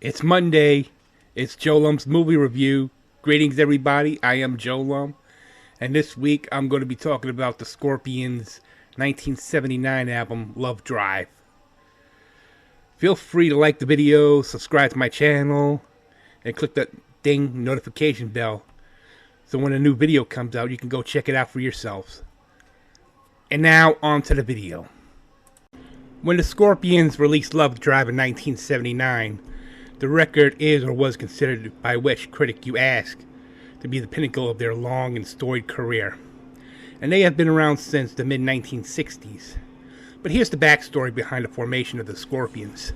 It's Monday. It's JoeLumb's movie review. Greetings, everybody. I am JoeLumb, and this week I'm going to be talking about the Scorpions' 1979 album, Lovedrive. Feel free to like the video, subscribe to my channel, and click that ding notification bell so when a new video comes out, you can go check it out for yourselves. And now, on to the video. When the Scorpions released Lovedrive in 1979, the record is or was considered, by which critic you ask, to be the pinnacle of their long and storied career. And they have been around since the mid-1960s. But here's the backstory behind the formation of the Scorpions.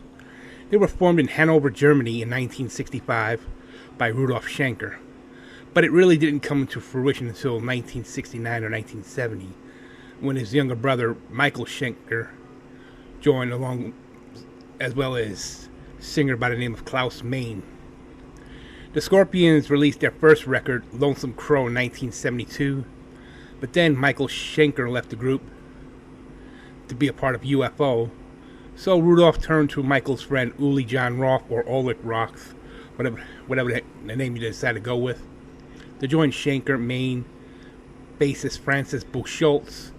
They were formed in Hanover, Germany in 1965 by Rudolf Schenker. But it really didn't come into fruition until 1969 or 1970, when his younger brother, Michael Schenker, joined along, as well as singer by the name of Klaus Meine. The Scorpions released their first record, Lonesome Crow, in 1972, but then Michael Schenker left the group to be a part of UFO, so Rudolph turned to Michael's friend Uli John Roth, or Ulrich Roth, whatever the name you decide to go with, to join Schenker, Meine, bassist Francis Buchholz,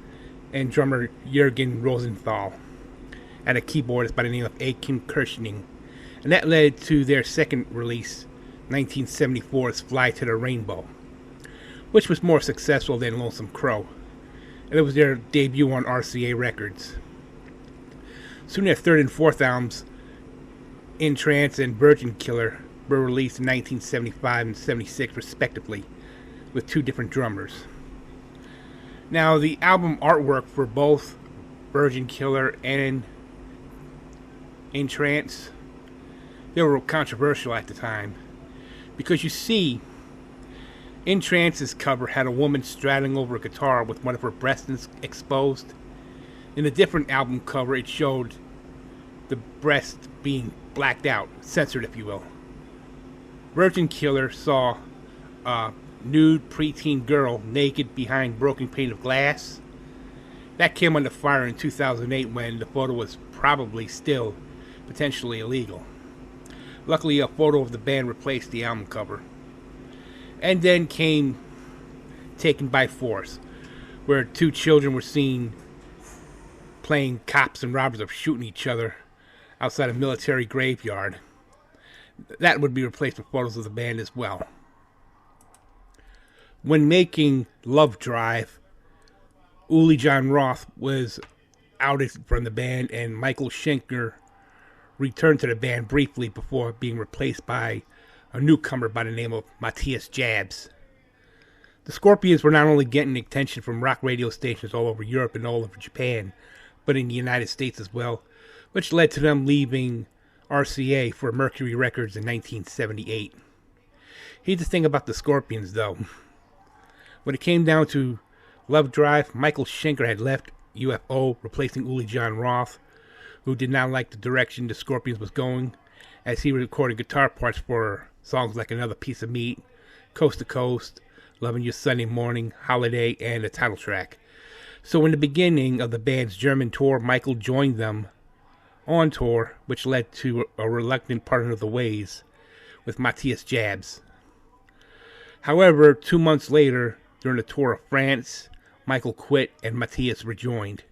and drummer Jürgen Rosenthal, and a keyboardist by the name of Achim Kirschning. And that led to their second release, 1974's Fly to the Rainbow, which was more successful than Lonesome Crow, and it was their debut on RCA Records. Soon their third and fourth albums, In Trance and Virgin Killer, were released in 1975 and 76 respectively, with two different drummers. Now, the album artwork for both Virgin Killer and In Trance, they were controversial at the time, because you see, In Trance's cover had a woman straddling over a guitar with one of her breasts exposed. In a different album cover, it showed the breast being blacked out, censored if you will. Virgin Killer saw a nude preteen girl naked behind broken pane of glass. That came under fire in 2008 when the photo was probably still potentially illegal. Luckily, a photo of the band replaced the album cover. And then came Taken by Force, where two children were seen playing cops and robbers of shooting each other outside a military graveyard. That would be replaced with photos of the band as well. When making Lovedrive, Uli John Roth was outed from the band, and Michael Schenker returned to the band briefly before being replaced by a newcomer by the name of Matthias Jabs. The Scorpions were not only getting attention from rock radio stations all over Europe and all over Japan, but in the United States as well, which led to them leaving RCA for Mercury Records in 1978. Here's the thing about the Scorpions, though. When it came down to Lovedrive, Michael Schenker had left UFO, replacing Uli John Roth, who did not like the direction the Scorpions was going, as he recorded guitar parts for songs like Another Piece of Meat, Coast to Coast, Loving You Sunday Morning, Holiday, and the title track. So in the beginning of the band's German tour, Michael joined them on tour, which led to a reluctant parting of the ways with Matthias Jabs. However, 2 months later, during the tour of France, Michael quit and Matthias rejoined.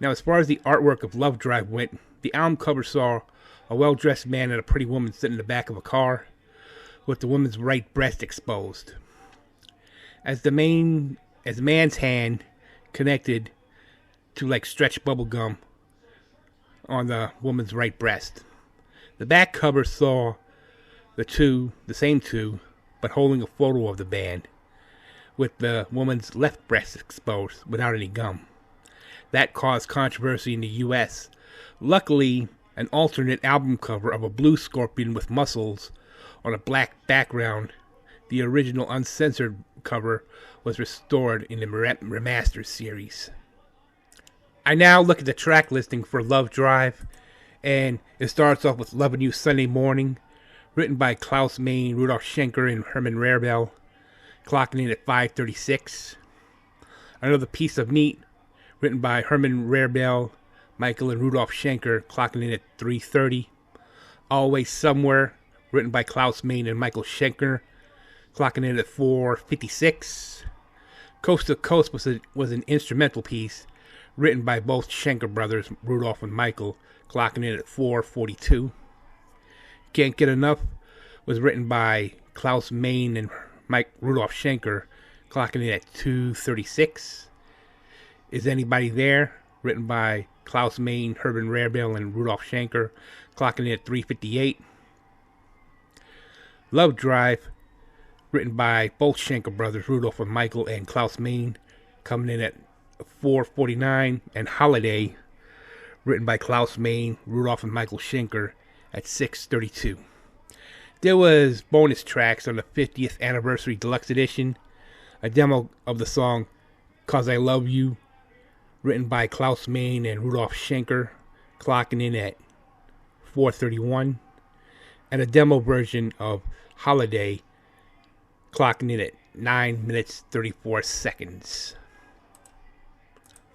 Now, as far as the artwork of Lovedrive went, the album cover saw a well-dressed man and a pretty woman sitting in the back of a car, with the woman's right breast exposed, as the man's hand connected to like stretched bubble gum on the woman's right breast. The back cover saw the same two, but holding a photo of the band, with the woman's left breast exposed without any gum. That caused controversy in the US. Luckily, an alternate album cover of a blue scorpion with muscles on a black background, the original uncensored cover, was restored in the remastered series. I now look at the track listing for Lovedrive, and it starts off with Loving You Sunday Morning, written by Klaus Meine, Rudolf Schenker, and Herman Rarebell, clocking in at 5:36. Another Piece of Meat, written by Herman Rarebell, Michael and Rudolf Schenker, clocking in at 3:30. Always Somewhere, written by Klaus Main and Michael Schenker, clocking in at 4:56. Coast to Coast was an instrumental piece written by both Schenker brothers, Rudolph and Michael, clocking in at 4:42. Can't Get Enough was written by Klaus Main and Rudolph Schenker, clocking in at 2:36. Is Anybody There, written by Klaus Main, Herman Rarebell, and Rudolph Schenker, clocking in at 3:58. Lovedrive, written by both Schenker brothers, Rudolph and Michael, and Klaus Main, coming in at 4:49. And Holiday, written by Klaus Main, Rudolph and Michael Schenker, at 6:32. There was bonus tracks on the 50th Anniversary Deluxe Edition, a demo of the song 'Cause I Love You, written by Klaus Main and Rudolph Schenker, clocking in at 4:31, and a demo version of Holiday, clocking in at 9 minutes 34 seconds.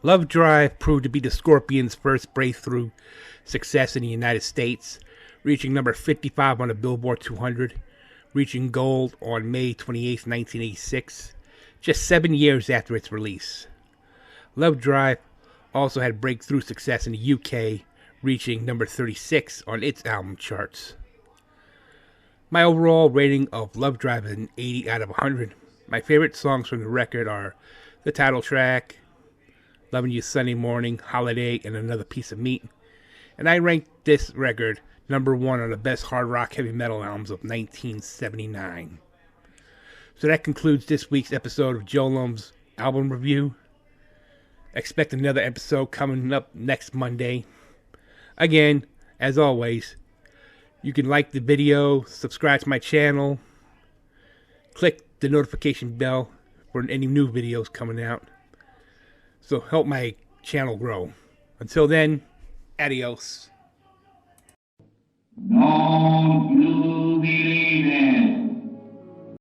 Lovedrive proved to be the Scorpions' first breakthrough success in the United States, reaching number 55 on the Billboard 200, reaching gold on May 28, 1986, just 7 years after its release. Lovedrive also had breakthrough success in the UK, reaching number 36 on its album charts. My overall rating of Lovedrive is an 80 out of 100. My favorite songs from the record are the title track, Loving You Sunday Morning, Holiday, and Another Piece of Meat. And I ranked this record number 1 on the best hard rock heavy metal albums of 1979. So that concludes this week's episode of JoeLumb's album review. Expect another episode coming up next Monday. Again, as always, you can like the video, subscribe to my channel, click the notification bell for any new videos coming out. So help my channel grow. Until then, adios. No.